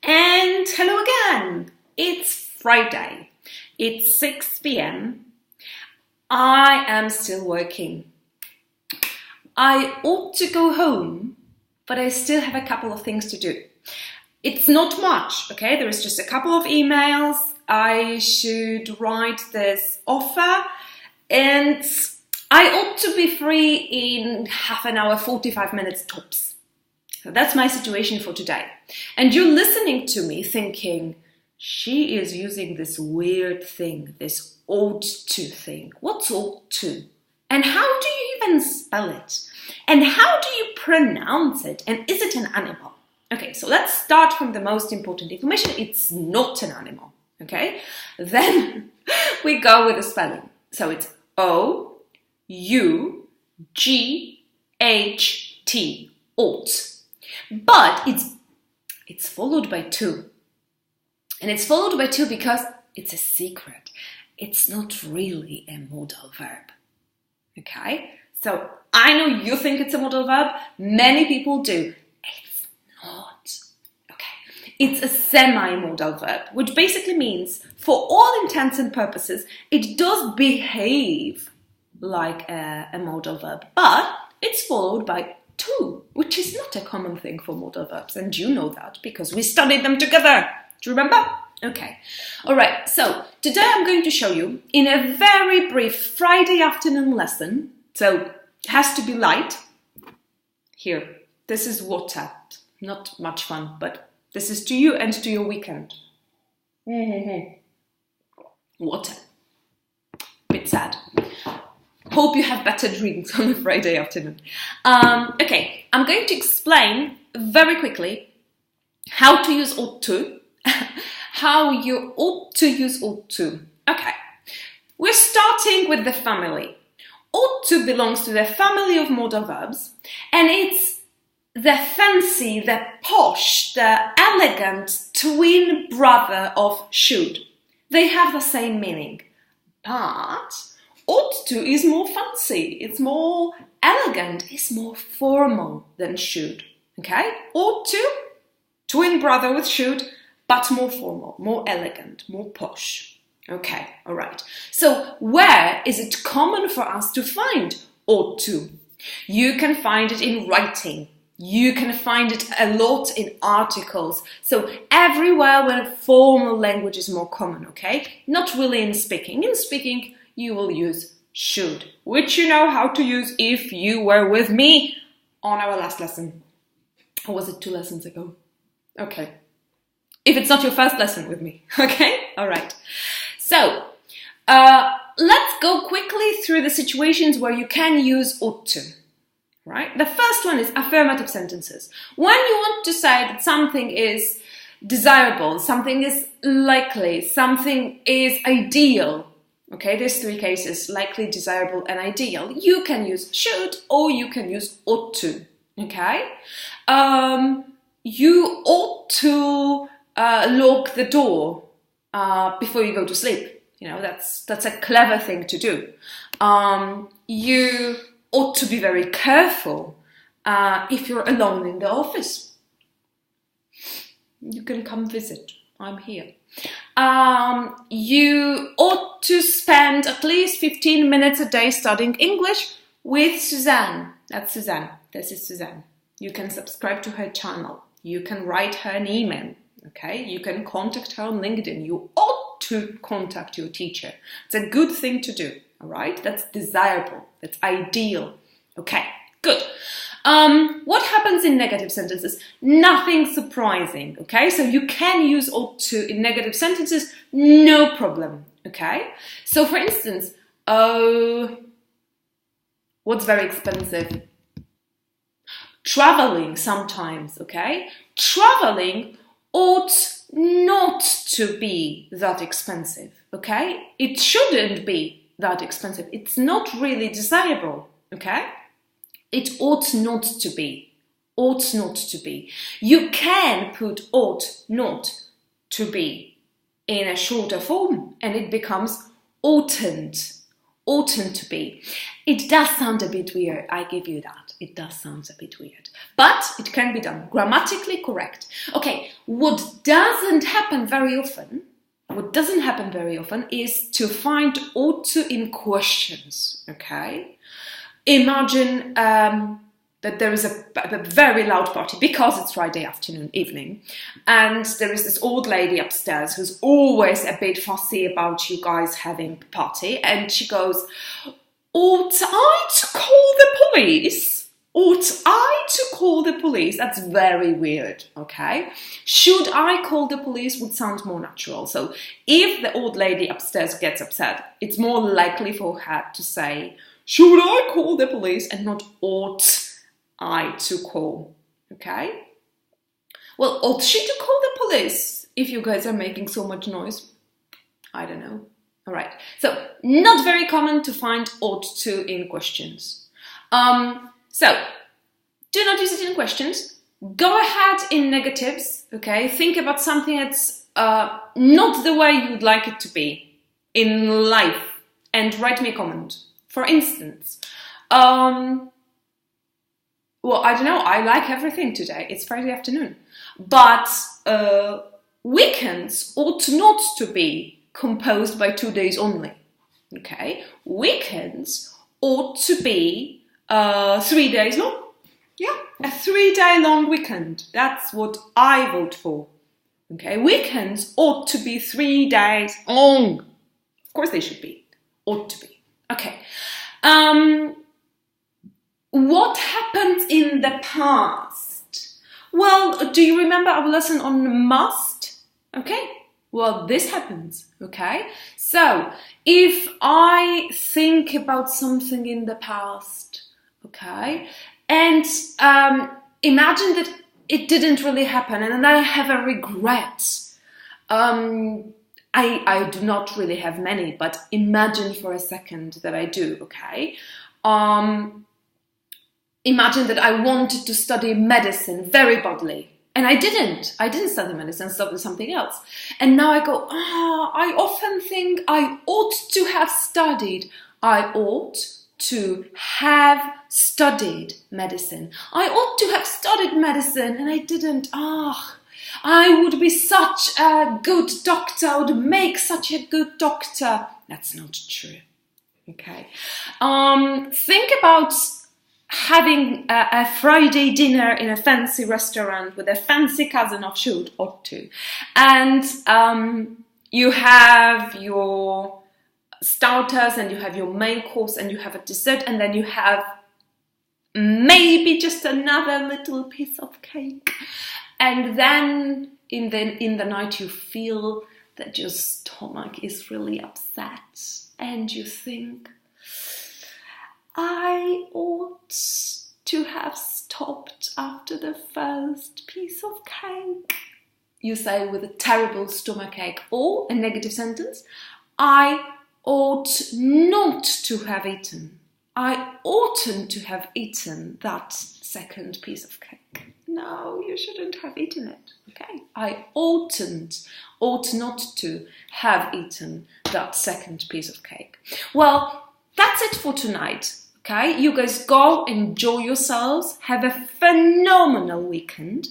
And hello again! It's Friday. It's 6 p.m. I am still working. I ought to go home, but I still have a couple of things to do. It's not much, okay? There is just a couple of emails. I should write this offer, and I ought to be free in half an hour, 45 minutes tops. So that's my situation for today. And you're listening to me thinking, she is using this weird thing, this ought to thing. What's ought to? And how do you even spell it? And how do you pronounce it? And is it an animal? Okay, so let's start from the most important information. It's not an animal, okay? Then we go with the spelling. So it's O-U-G-H-T, ought. But it's followed by two. And it's followed by two because it's a secret. It's not really a modal verb. Okay? So I know you think it's a modal verb. Many people do. It's not. Okay. It's a semi-modal verb, which basically means, for all intents and purposes, it does behave like a modal verb, but it's followed by two, which is not a common thing for modal verbs, and you know that because we studied them together. Do you remember? Okay. All right, so today I'm going to show you in a very brief Friday afternoon lesson, so it has to be light. Here, this is water. Not much fun, but this is to you and to your weekend. Water. Bit sad. Hope you have better dreams on a Friday afternoon. Okay, I'm going to explain very quickly how to use ought to, how you ought to use ought to. Okay, we're starting with the family. Ought to belongs to the family of modal verbs, and it's the fancy, the posh, the elegant twin brother of should. They have the same meaning, but ought to is more fancy, it's more elegant, it's more formal than should, okay? Ought to, twin brother with should, but more formal, more elegant, more posh. Okay, all right. So where is it common for us to find ought to? You can find it in writing. You can find it a lot in articles. So everywhere where formal language is more common, okay? Not really in speaking. In speaking, you will use should, which you know how to use if you were with me on our last lesson. Or was it 2 lessons ago? Okay. If it's not your first lesson with me, okay? All right. So, let's go quickly through the situations where you can use ought to, right? The first one is affirmative sentences. When you want to say that something is desirable, something is likely, something is ideal, okay, there's 3 cases, likely, desirable, and ideal. You can use should or you can use ought to, okay? You ought to lock the door before you go to sleep. You know, that's a clever thing to do. You ought to be very careful if you're alone in the office. You can come visit. I'm here. You ought to spend at least 15 minutes a day studying English with Suzanne. That's Suzanne. This is Suzanne. You can subscribe to her channel. You can write her an email. Okay? You can contact her on LinkedIn. You ought to contact your teacher. It's a good thing to do. All right? That's desirable. That's ideal. Okay, good. What happens in negative sentences? Nothing surprising, okay? So you can use ought to in negative sentences, no problem, okay? So for instance, what's very expensive? Traveling sometimes, okay? Traveling ought not to be that expensive, okay? It shouldn't be that expensive. It's not really desirable, okay? It ought not to be. Ought not to be. You can put ought not to be in a shorter form and it becomes oughtn't. Oughtn't to be. It does sound a bit weird, I give you that. It does sound a bit weird, but it can be done. Grammatically correct. Okay, what doesn't happen very often is to find ought to in questions, okay? Imagine that there is a very loud party because it's Friday evening, and there is this old lady upstairs who's always a bit fussy about you guys having a party, and she goes, ought I to call the police? Ought I to call the police? That's very weird, okay? Should I call the police would sound more natural. So if the old lady upstairs gets upset, it's more likely for her to say, should I call the police, and not ought I to call, okay? Well, ought she to call the police if you guys are making so much noise? I don't know. All right, so not very common to find ought to in questions. So do not use it in questions. Go ahead in negatives, okay? Think about something that's not the way you would like it to be in life, and write me a comment. For instance, well, I don't know, I like everything today. It's Friday afternoon. But weekends ought not to be composed by 2 days only. Okay? Weekends ought to be 3 days long. Yeah, a 3-day long weekend. That's what I vote for. Okay? Weekends ought to be 3 days long. Of course they should be. Ought to be. Okay. What happened in the past? Well, do you remember our lesson on must? Okay. Well, this happens. Okay. So, if I think about something in the past, okay, and imagine that it didn't really happen, and I have a regret. I do not really have many, but imagine for a second that I do, okay? Imagine that I wanted to study medicine very badly, and I didn't. I didn't study medicine, I studied something else. And now I go, I often think I ought to have studied. I ought to have studied medicine. I ought to have studied medicine, and I didn't. I would be such a good doctor. I would make such a good doctor. That's not true. Okay. Think about having a Friday dinner in a fancy restaurant with a fancy cousin of should, ought to. And you have your starters, and you have your main course, and you have a dessert, and then you have maybe just another little piece of cake. And then in the night you feel that your stomach is really upset, and you think, I ought to have stopped after the first piece of cake. You say with a terrible stomachache, or a negative sentence, I ought not to have eaten. I oughtn't to have eaten that second piece of cake. No, you shouldn't have eaten it. Okay, I ought not to have eaten that second piece of cake. Well, that's it for tonight. Okay, you guys go enjoy yourselves. Have a phenomenal weekend.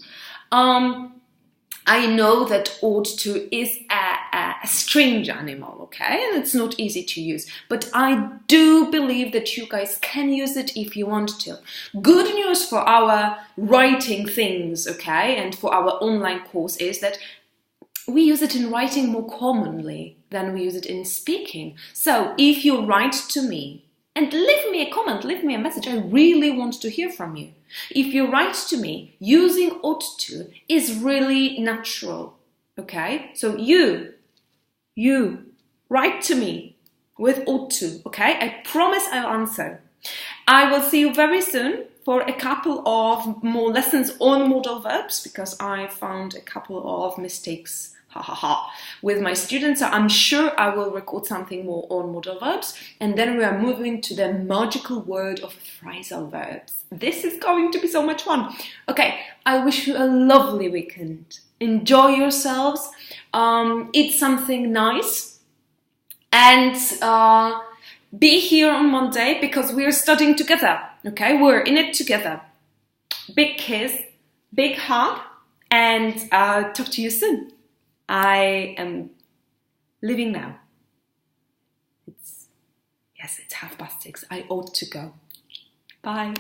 I know that ought to is a strange animal, okay, and it's not easy to use, but I do believe that you guys can use it if you want to. Good news for our writing things, okay, and for our online course is that we use it in writing more commonly than we use it in speaking. So if you write to me, and leave me a comment, leave me a message. I really want to hear from you. If you write to me, using ought to is really natural, okay? So you write to me with ought to, okay? I promise I'll answer. I will see you very soon for a couple of more lessons on modal verbs, because I found a couple of mistakes with my students. So I'm sure I will record something more on modal verbs, and then we are moving to the magical world of phrasal verbs. This is going to be so much fun. Okay, I wish you a lovely weekend. Enjoy yourselves, eat something nice, and be here on Monday because we're studying together, okay? We're in it together. Big kiss, big hug, and talk to you soon. I am leaving now. It's 6:30. I ought to go. Bye.